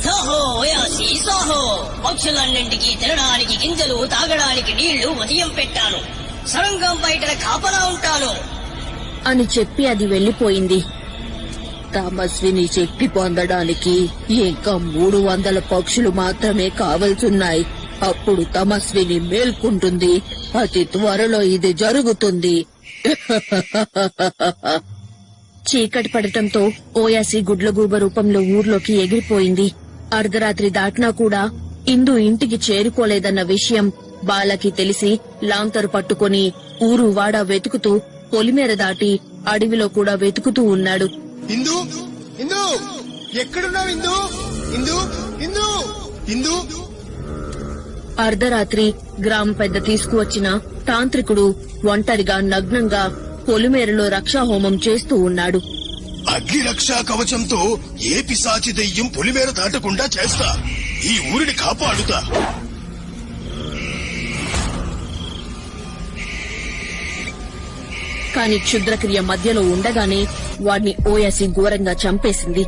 సాహో ఓయాసి సాహో, పక్షులన్నింటికి తినడానికి గింజలు, తాగడానికి నీళ్లు ఉదయం పెట్టాను. సొరంగం బయట కాపలా ఉంటాను అని చెప్పి అది వెళ్లిపోయింది. తమస్విని శక్తి పొందడానికి ఇంకా 300 పక్షులు మాత్రమే కావలసున్నాయి. అప్పుడు తమస్విని మేల్కుంటుంది. అతి త్వరలో ఇది జరుగుతుంది. చీకటి పడటంతో ఓయాసి గుడ్లగూబ రూపంలో ఊర్లోకి ఎగిరిపోయింది. అర్ధరాత్రి దాటినా కూడా ఇందు ఇంటికి చేరుకోలేదన్న విషయం బాలకి తెలిసి లాంతరు పట్టుకుని ఊరు వాడా వెతుకుతూ పొలిమేర దాటి అడవిలో కూడా వెతుకుతూ ఉన్నాడు. ఇందు, ఇందు, ఎక్కడున్నావు ఇందు? ఇందు, ఇందు, ఇందు. అర్ధరాత్రి గ్రామ పెద్ద తీసుకువచ్చిన తాంత్రికుడు ఒంటరిగా నగ్నంగా పొలిమేరలో రక్షాహోమం చేస్తూ ఉన్నాడు. అగ్ని రక్షా కవచంతో ఏ పిశాచి దెయ్యం పొలిమేర దాటకుండా చేస్తా. ఈ ఊరిని కాపాడుతా. కాని క్షుద్రక్రియ మధ్యలో ఉండగానే వాడిని ఓయాసి ఘోరంగా చంపేసింది.